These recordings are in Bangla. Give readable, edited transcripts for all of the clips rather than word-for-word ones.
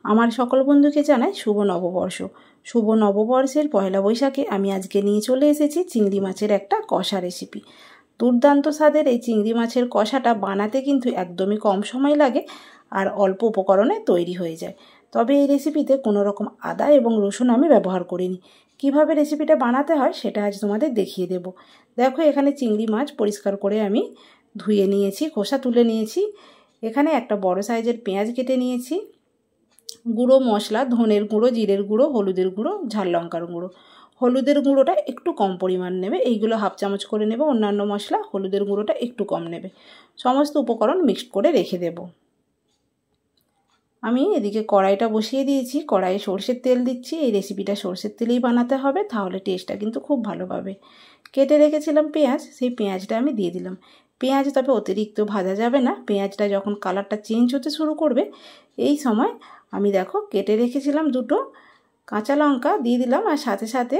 আমার সকল বন্ধুকে জানাই শুভ নববর্ষ। শুভ নববর্ষের পয়লা বৈশাখে আমি আজকে নিয়ে চলে এসেছি চিংড়ি মাছের একটা কষা রেসিপি। দুর্দান্ত স্বাদের এই চিংড়ি মাছের কষাটা বানাতে কিন্তু একদমই কম সময় লাগে আর অল্প উপকরণে তৈরি হয়ে যায়। তবে এই রেসিপিতে কোনো রকম আদা এবং রসুন আমি ব্যবহার করিনি। কিভাবে রেসিপিটা বানাতে হয় সেটা আজ তোমাদের দেখিয়ে দেব। দেখো, এখানে চিংড়ি মাছ পরিষ্কার করে আমি ধুয়ে নিয়েছি, খোসা তুলে নিয়েছি। এখানে একটা বড় সাইজের পেঁয়াজ কেটে নিয়েছি। গুঁড়ো মশলা, ধনের গুঁড়ো, জিরের গুঁড়ো, হলুদের গুঁড়ো, ঝাল লঙ্কার গুঁড়ো। হলুদের গুঁড়োটা একটু কম পরিমাণ নেবে, এইগুলো হাফ চামচ করে নেবে। অন্যান্য মশলা হলুদের গুঁড়োটা একটু কম নেবে। সমস্ত উপকরণ মিক্সড করে রেখে দেব। আমি এদিকে কড়াইটা বসিয়ে দিয়েছি, কড়াইয়ে সরষের তেল দিচ্ছি। এই রেসিপিটা সরষের তেলেই বানাতে হবে, তাহলে টেস্টটা কিন্তু খুব ভালো পাবে। কেটে রেখেছিলাম পেঁয়াজ, সেই পেঁয়াজটা আমি দিয়ে দিলাম। পেঁয়াজ তবে অতিরিক্ত ভাজা যাবে না, পেঁয়াজটা যখন কালারটা চেঞ্জ হতে শুরু করবে এই সময় আমি দেখো কেটে রেখেছিলাম দুটো কাঁচা লঙ্কা দিয়ে দিলাম, আর সাথে সাথে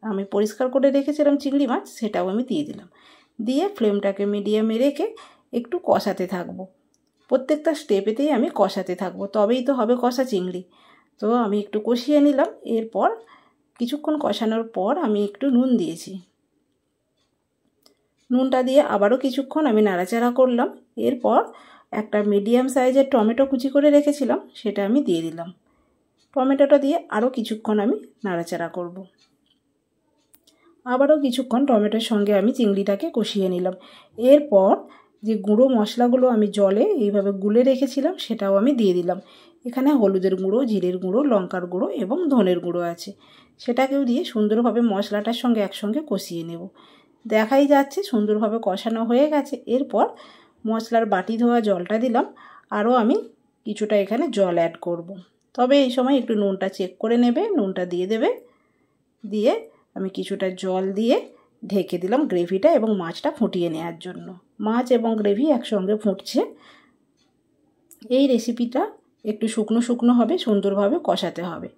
আমি পরিষ্কার করে রেখেছিলাম চিংড়ি মাছ, সেটাও আমি দিয়ে দিলাম। দিয়ে ফ্লেমটাকে মিডিয়ামে রেখে একটু কষাতে থাকবো। প্রত্যেকটা স্টেপেতেই আমি কষাতে থাকবো, তবেই তো হবে কষা চিংড়ি। তো আমি একটু কষিয়ে নিলাম। এরপর কিছুক্ষণ কষানোর পর আমি একটু নুন দিয়েছি। নুনটা দিয়ে আবারও কিছুক্ষণ আমি নাড়াচাড়া করলাম। এরপর একটা মিডিয়াম সাইজের টমেটো কুচি করে রেখেছিলাম, সেটা আমি দিয়ে দিলাম। টমেটোটা দিয়ে আরও কিছুক্ষণ আমি নাড়াচাড়া করব। আবারও কিছুক্ষণ টমেটোর সঙ্গে আমি চিংড়িটাকে কষিয়ে নিলাম। এরপর যে গুঁড়ো মশলাগুলো আমি জলে এইভাবে গুলে রেখেছিলাম সেটাও আমি দিয়ে দিলাম। এখানে হলুদের গুঁড়ো, জিরের গুঁড়ো, লঙ্কার গুঁড়ো এবং ধনের গুঁড়ো আছে, সেটাকেও দিয়ে সুন্দরভাবে মশলাটার সঙ্গে একসঙ্গে কষিয়ে নেব। দেখাই যাচ্ছে সুন্দরভাবে কষানো হয়ে গেছে। এরপর মশলার বাটি ধোয়া জলটা দিলাম, আরও আমি কিছুটা এখানে জল অ্যাড করব। তবে এই সময় একটু নুনটা চেক করে নেবে, নুনটা দিয়ে দেবে। দিয়ে আমি কিছুটা জল দিয়ে ঢেকে দিলাম গ্রেভিটা এবং মাছটা ফুটিয়ে নেওয়ার জন্য। মাছ এবং গ্রেভি একসঙ্গে ফুটছে। এই রেসিপিটা একটু শুকনো শুকনো হবে, সুন্দরভাবে কষাতে হবে।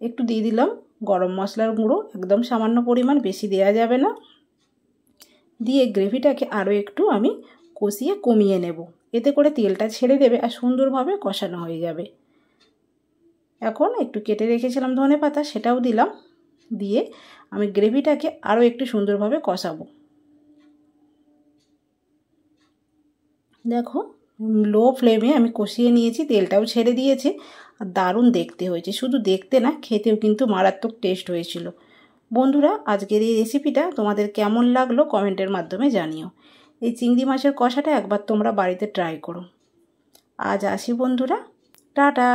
একটু দিয়ে দিলাম গরম মশলার গুঁড়ো, একদম সামান্য পরিমাণ, বেশি দেওয়া যাবে না। দিয়ে গ্রেভিটাকে আরও একটু আমি কষিয়ে কমিয়ে নেব, এতে করে তেলটা ছেড়ে দেবে আর সুন্দরভাবে কষানো হয়ে যাবে। এখন একটু কেটে রেখেছিলাম ধনেপাতা, সেটাও দিলাম। দিয়ে আমি গ্রেভিটাকে আরও একটু সুন্দরভাবে কষাবো। দেখো, লো ফ্লেমে আমি কষিয়ে নিয়েছি, তেলটাও ছেড়ে দিয়েছে আর দারুণ দেখতে হয়েছে। শুধু দেখতে না, খেতেও কিন্তু মারাত্মক টেস্ট হয়েছিল। বন্ধুরা, আজকের এই রেসিপিটা তোমাদের কেমন লাগলো কমেন্টের মাধ্যমে জানিও। এই চিংড়ি মাছের কষাটা একবার তোমরা বাড়িতে ট্রাই করো। আজ আসি বন্ধুরা, টাটা।